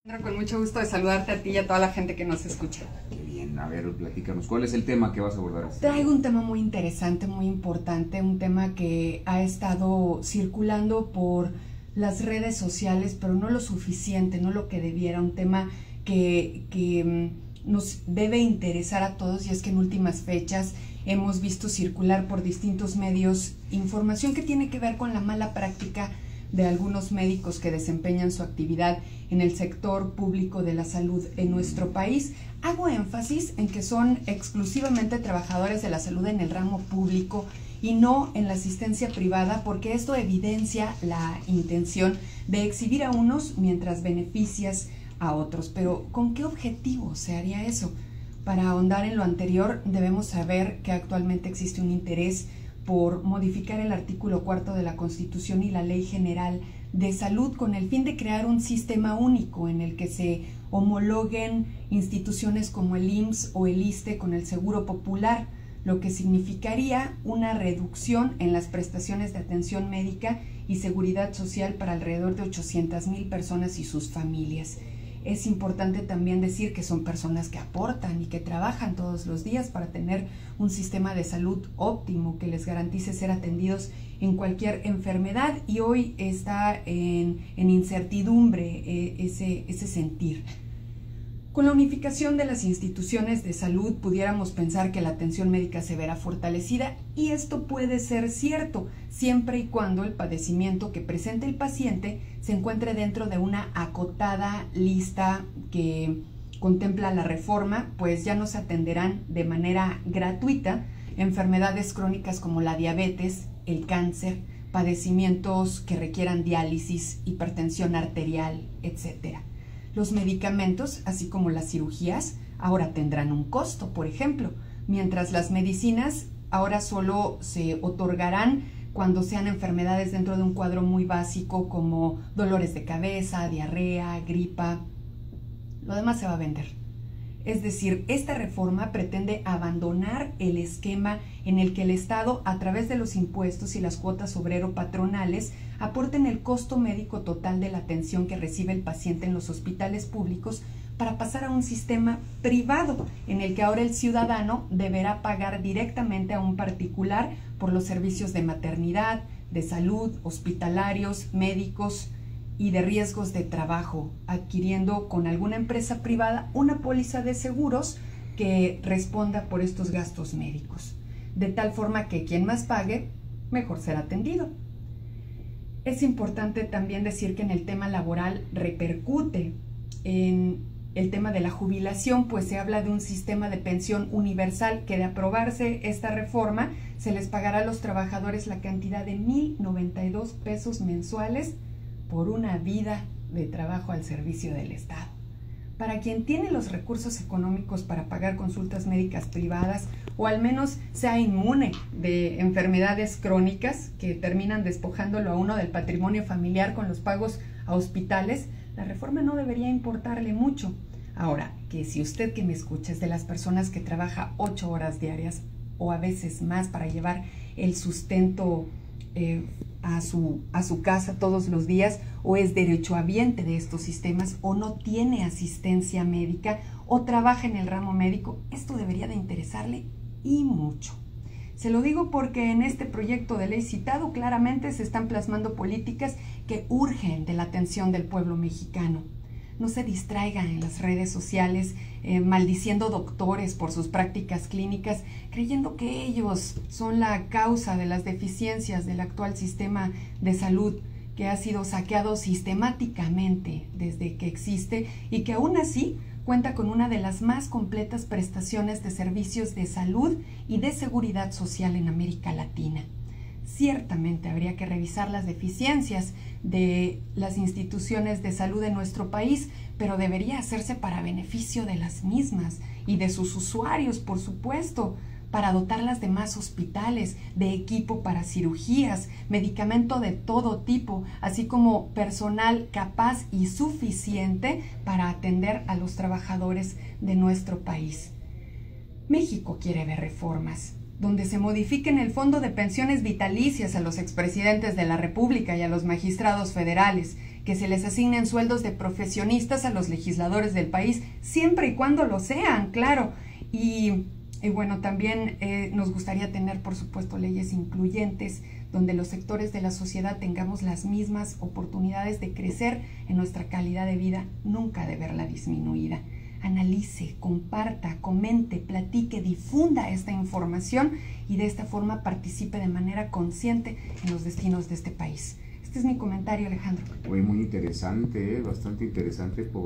Con mucho gusto de saludarte a ti y a toda la gente que nos escucha. Qué bien, a ver, platícanos, ¿cuál es el tema que vas a abordar? Traigo un tema muy interesante, muy importante, un tema que ha estado circulando por las redes sociales, pero no lo suficiente, no lo que debiera, un tema que nos debe interesar a todos, y es que en últimas fechas hemos visto circular por distintos medios información que tiene que ver con la mala práctica de algunos médicos que desempeñan su actividad en el sector público de la salud en nuestro país. Hago énfasis en que son exclusivamente trabajadores de la salud en el ramo público y no en la asistencia privada, porque esto evidencia la intención de exhibir a unos mientras beneficias a otros. Pero ¿con qué objetivo se haría eso? Para ahondar en lo anterior, debemos saber que actualmente existe un interés por modificar el artículo 4 de la Constitución y la Ley General de Salud con el fin de crear un sistema único en el que se homologuen instituciones como el IMSS o el ISSSTE con el Seguro Popular, lo que significaría una reducción en las prestaciones de atención médica y seguridad social para alrededor de 800,000 personas y sus familias. Es importante también decir que son personas que aportan y que trabajan todos los días para tener un sistema de salud óptimo que les garantice ser atendidos en cualquier enfermedad, y hoy está en incertidumbre ese sentir. Con la unificación de las instituciones de salud pudiéramos pensar que la atención médica se verá fortalecida, y esto puede ser cierto siempre y cuando el padecimiento que presente el paciente se encuentre dentro de una acotada lista que contempla la reforma, pues ya no se atenderán de manera gratuita enfermedades crónicas como la diabetes, el cáncer, padecimientos que requieran diálisis, hipertensión arterial, etc. Los medicamentos, así como las cirugías, ahora tendrán un costo, por ejemplo, mientras las medicinas ahora solo se otorgarán cuando sean enfermedades dentro de un cuadro muy básico como dolores de cabeza, diarrea, gripa. Lo demás se va a vender. Es decir, esta reforma pretende abandonar el esquema en el que el Estado, a través de los impuestos y las cuotas obrero-patronales, aporten el costo médico total de la atención que recibe el paciente en los hospitales públicos, para pasar a un sistema privado en el que ahora el ciudadano deberá pagar directamente a un particular por los servicios de maternidad, de salud, hospitalarios, médicos y de riesgos de trabajo, adquiriendo con alguna empresa privada una póliza de seguros que responda por estos gastos médicos, de tal forma que quien más pague, mejor será atendido. Es importante también decir que en el tema laboral repercute en el tema de la jubilación, pues se habla de un sistema de pensión universal que, de aprobarse esta reforma, se les pagará a los trabajadores la cantidad de 1,092 pesos mensuales por una vida de trabajo al servicio del Estado. Para quien tiene los recursos económicos para pagar consultas médicas privadas, o al menos sea inmune de enfermedades crónicas que terminan despojándolo a uno del patrimonio familiar con los pagos a hospitales, la reforma no debería importarle mucho. Ahora, que si usted que me escucha es de las personas que trabaja 8 horas diarias o a veces más para llevar el sustento a su casa todos los días, o es derechohabiente de estos sistemas, o no tiene asistencia médica, o trabaja en el ramo médico, esto debería de interesarle y mucho. Se lo digo porque en este proyecto de ley citado claramente se están plasmando políticas que urgen de la atención del pueblo mexicano. No se distraigan en las redes sociales maldiciendo doctores por sus prácticas clínicas, creyendo que ellos son la causa de las deficiencias del actual sistema de salud, que ha sido saqueado sistemáticamente desde que existe y que aún así cuenta con una de las más completas prestaciones de servicios de salud y de seguridad social en América Latina. Ciertamente habría que revisar las deficiencias de las instituciones de salud de nuestro país, pero debería hacerse para beneficio de las mismas y de sus usuarios, por supuesto, para dotarlas de más hospitales, de equipo para cirugías, medicamento de todo tipo, así como personal capaz y suficiente para atender a los trabajadores de nuestro país. México quiere ver reformas donde se modifiquen el fondo de pensiones vitalicias a los expresidentes de la República y a los magistrados federales, que se les asignen sueldos de profesionistas a los legisladores del país, siempre y cuando lo sean, claro. Y bueno, también nos gustaría tener, por supuesto, leyes incluyentes, donde los sectores de la sociedad tengamos las mismas oportunidades de crecer en nuestra calidad de vida, nunca de verla disminuida. Analice, comparta, comente, platique, difunda esta información y de esta forma participe de manera consciente en los destinos de este país. Este es mi comentario, Alejandro. Muy interesante, bastante interesante.